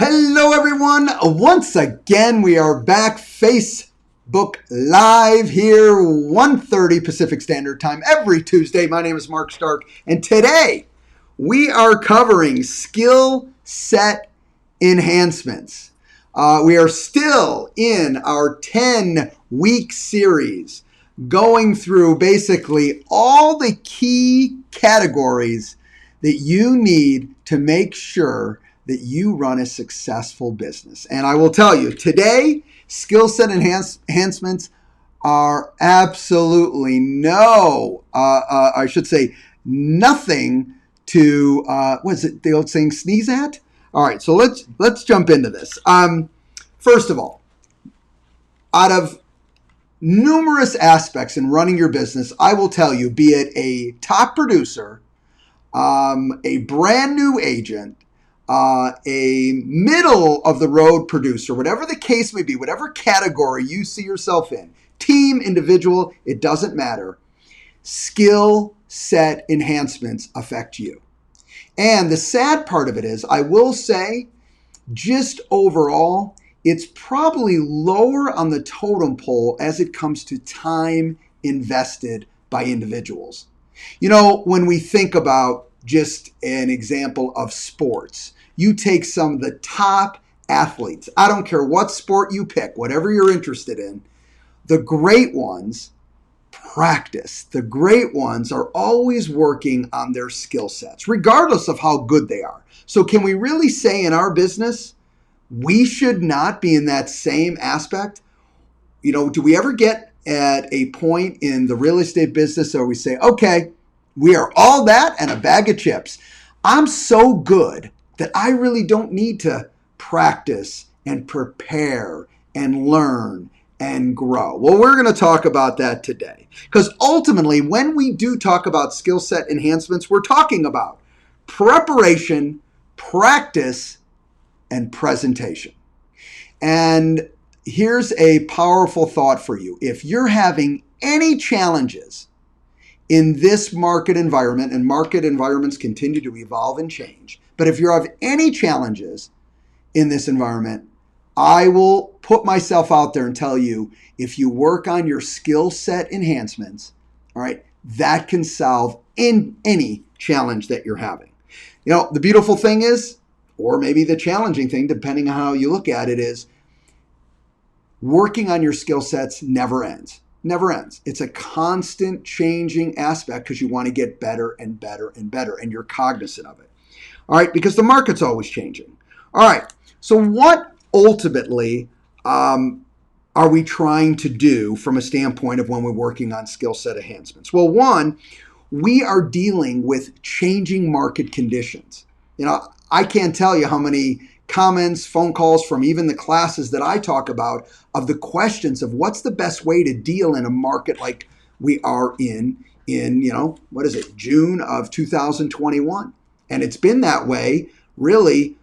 Hello, everyone. Once again, we are back Facebook Live here, 1:30 Pacific Standard Time every Tuesday. My name is Mark Stark, and today we are covering skill set enhancements. We are still in our 10-week series going through basically all the key categories that you need to make sure that you run a successful business. And I will tell you, today, skill set enhancements are absolutely nothing to, what is it, the old saying, sneeze at? All right, so let's jump into this. First of all, out of numerous aspects in running your business, I will tell you, be it a top producer, a brand new agent, a middle of the road producer, whatever the case may be, whatever category you see yourself in, team, individual, it doesn't matter. Skill set enhancements affect you. And the sad part of it is, I will say, just overall, it's probably lower on the totem pole as it comes to time invested by individuals. You know, when we think about just an example of sports, you take some of the top athletes. I don't care what sport you pick, whatever you're interested in, the great ones practice. The great ones are always working on their skill sets, regardless of how good they are. So can we really say in our business, we should not be in that same aspect? You know, do we ever get at a point in the real estate business where we say, okay, we are all that and a bag of chips. I'm so good that I really don't need to practice and prepare and learn and grow. Well, we're going to talk about that today. Because ultimately, when we do talk about skill set enhancements, we're talking about preparation, practice, and presentation. And here's a powerful thought for you. If you're having any challenges in this market environment, and market environments continue to evolve and change, but if you have any challenges in this environment, I will put myself out there and tell you, if you work on your skill set enhancements, all right, that can solve in any challenge that you're having. You know, the beautiful thing is, or maybe the challenging thing, depending on how you look at it, is working on your skill sets never ends. Never ends. It's a constant changing aspect because you want to get better and better and better, and you're cognizant of it. All right, because the market's always changing. All right, so what ultimately are we trying to do from a standpoint of when we're working on skill set enhancements? Well, one, we are dealing with changing market conditions. You know, I can't tell you how many comments, phone calls from even the classes that I talk about of the questions of what's the best way to deal in a market like we are in, June of 2021. And it's been that way really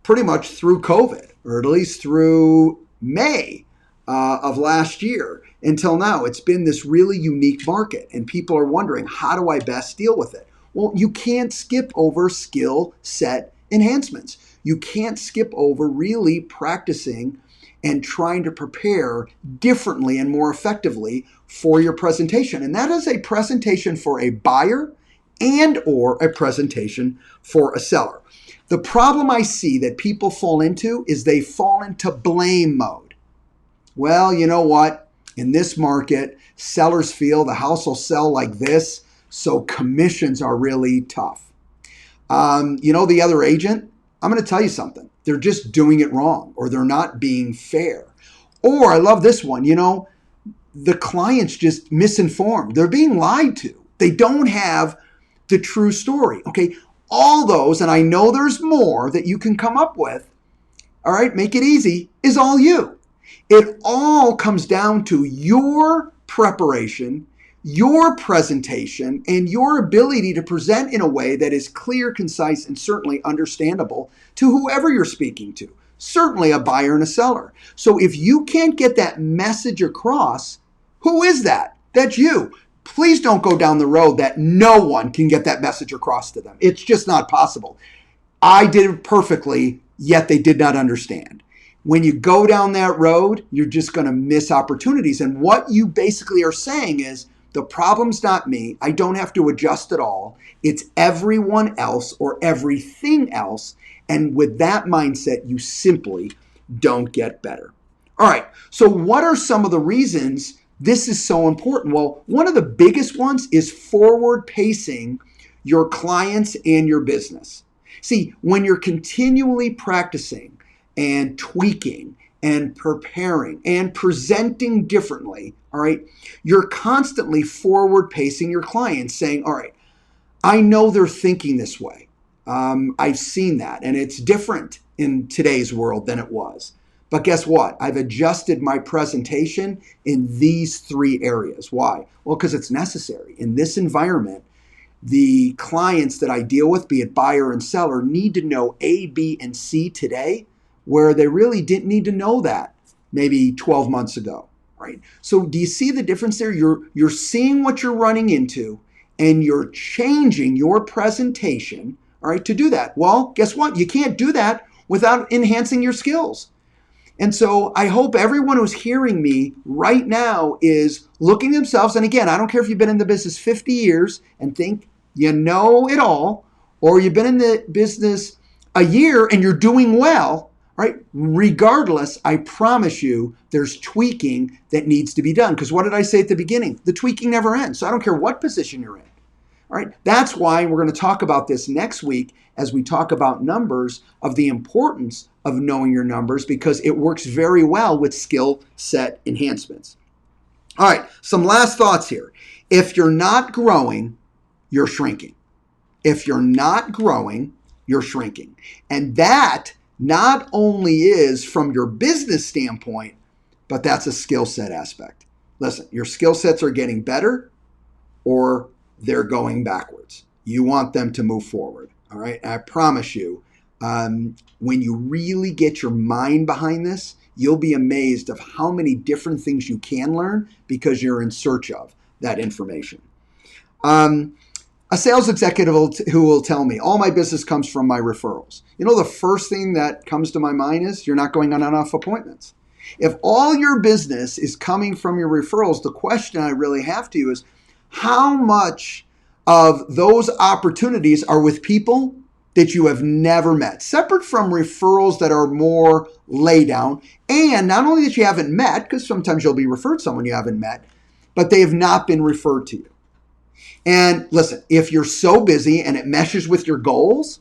pretty much through COVID, or at least through May of last year until now. It's been this really unique market, and people are wondering, how do I best deal with it? Well, you can't skip over skill set enhancements. You can't skip over really practicing and trying to prepare differently and more effectively for your presentation. And that is a presentation for a buyer and or a presentation for a seller. The problem I see that people fall into is they fall into blame mode. Well, you know what? In this market, sellers feel the house will sell like this, so commissions are really tough. The other agent, I'm going to tell you something. They're just doing it wrong, or they're not being fair. Or I love this one, the client's just misinformed. They're being lied to. They don't have the true story. Okay, all those, and I know there's more that you can come up with, all right, make it easy, is all you. It all comes down to your preparation, your presentation, and your ability to present in a way that is clear, concise, and certainly understandable to whoever you're speaking to, certainly a buyer and a seller. So if you can't get that message across, who is that? That's you. Please don't go down the road that no one can get that message across to them. It's just not possible. I did it perfectly yet they did not understand. When you go down that road, you're just going to miss opportunities. And what you basically are saying is, the problem's not me. I don't have to adjust at all. It's everyone else or everything else. And with that mindset, you simply don't get better. All right. So what are some of the reasons this is so important? Well, one of the biggest ones is forward pacing your clients and your business. See, when you're continually practicing and tweaking and preparing and presenting differently, all right, you're constantly forward pacing your clients, saying, all right, I know they're thinking this way. I've seen that, and it's different in today's world than it was. But guess what? I've adjusted my presentation in these 3 areas. Why? Well, because it's necessary. In this environment, the clients that I deal with, be it buyer and seller, need to know A, B, and C today, where they really didn't need to know that maybe 12 months ago, right? So do you see the difference there? You're seeing what you're running into, and you're changing your presentation, all right, to do that. Well, guess what? You can't do that without enhancing your skills. And so I hope everyone who's hearing me right now is looking at themselves. And again, I don't care if you've been in the business 50 years and think you know it all, or you've been in the business a year and you're doing well, right? Regardless, I promise you there's tweaking that needs to be done. Because what did I say at the beginning? The tweaking never ends. So I don't care what position you're in. All right. That's why we're going to talk about this next week as we talk about numbers, of the importance of knowing your numbers, because it works very well with skill set enhancements. All right. Some last thoughts here. If you're not growing, you're shrinking. If you're not growing, you're shrinking. And that not only is from your business standpoint, but that's a skill set aspect. Listen, your skill sets are getting better or they're going backwards. You want them to move forward. All right. I promise you, when you really get your mind behind this, you'll be amazed of how many different things you can learn because you're in search of that information. A sales executive who will tell me, all my business comes from my referrals. You know, the first thing that comes to my mind is you're not going on enough appointments. If all your business is coming from your referrals, the question I really have to you is, how much of those opportunities are with people that you have never met, separate from referrals that are more lay down, and not only that you haven't met, because sometimes you'll be referred someone you haven't met, but they have not been referred to you. And listen, if you're so busy and it meshes with your goals,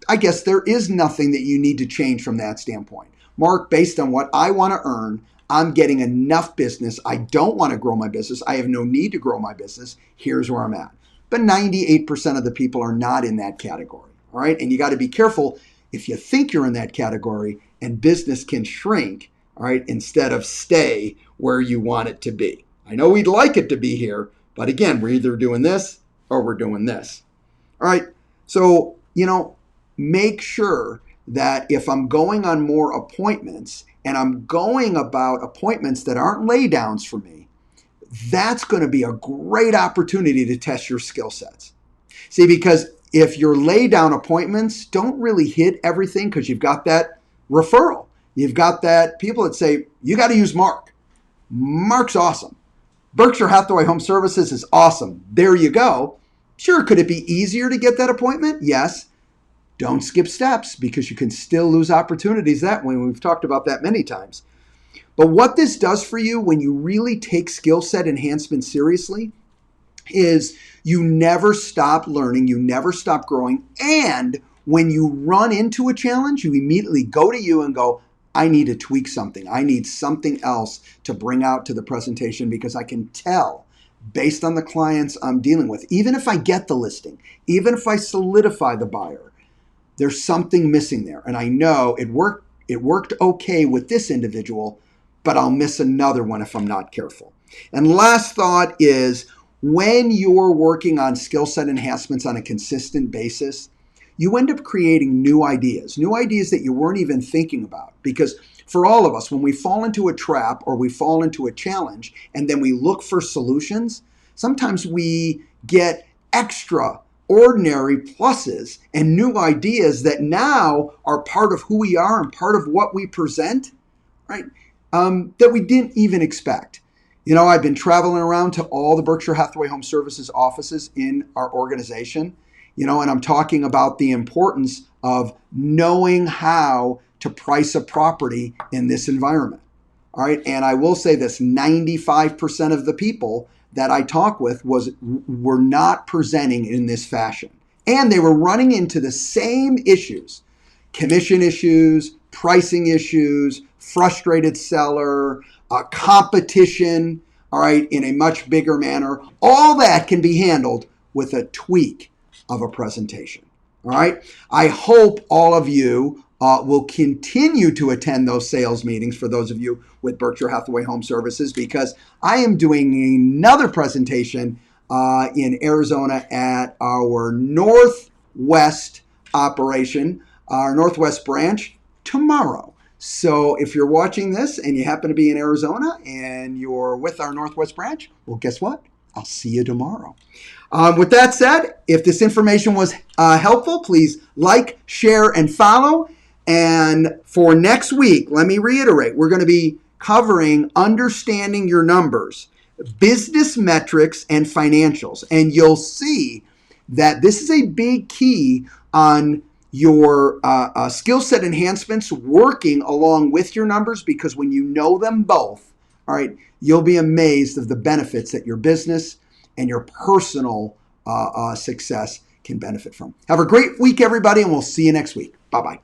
I guess there is nothing that you need to change from that standpoint. Mark, based on what I want to earn, I'm getting enough business. I don't want to grow my business. I have no need to grow my business. Here's where I'm at. But 98% of the people are not in that category. All right. And you got to be careful if you think you're in that category, and business can shrink, all right, instead of stay where you want it to be. I know we'd like it to be here, but again, we're either doing this or we're doing this. All right. So, make sure that if I'm going on more appointments and I'm going about appointments that aren't laydowns for me, that's going to be a great opportunity to test your skill sets. See, because if your laydown appointments don't really hit everything because you've got that referral, you've got that people that say, you got to use Mark. Mark's awesome. Berkshire Hathaway Home Services is awesome. There you go. Sure, could it be easier to get that appointment? Yes. Don't skip steps because you can still lose opportunities that way. We've talked about that many times. But what this does for you when you really take skill set enhancement seriously is you never stop learning, you never stop growing. And when you run into a challenge, you immediately go to you and go, I need to tweak something. I need something else to bring out to the presentation because I can tell based on the clients I'm dealing with, even if I get the listing, even if I solidify the buyer, there's something missing there. And I know it worked okay with this individual, but I'll miss another one if I'm not careful. And last thought is, when you're working on skill set enhancements on a consistent basis, you end up creating new ideas that you weren't even thinking about. Because for all of us, when we fall into a trap or we fall into a challenge and then we look for solutions, sometimes we get extra extraordinary pluses and new ideas that now are part of who we are and part of what we present, right? That we didn't even expect. You know, I've been traveling around to all the Berkshire Hathaway Home Services offices in our organization, you know, and I'm talking about the importance of knowing how to price a property in this environment. All right. And I will say this, 95% of the people that I talk with were not presenting in this fashion. And they were running into the same issues, commission issues, pricing issues, frustrated seller, competition, all right, in a much bigger manner. All that can be handled with a tweak of a presentation. All right. I hope all of you will continue to attend those sales meetings for those of you with Berkshire Hathaway Home Services, because I am doing another presentation in Arizona at our Northwest operation, our Northwest branch, tomorrow. So if you're watching this and you happen to be in Arizona and you're with our Northwest branch, well, guess what? I'll see you tomorrow. With that said, if this information was helpful, please like, share, and follow. And for next week, let me reiterate, we're going to be covering understanding your numbers, business metrics, and financials. And you'll see that this is a big key on your skill set enhancements working along with your numbers, because when you know them both, all right, you'll be amazed of the benefits that your business and your personal success can benefit from. Have a great week, everybody, and we'll see you next week. Bye-bye.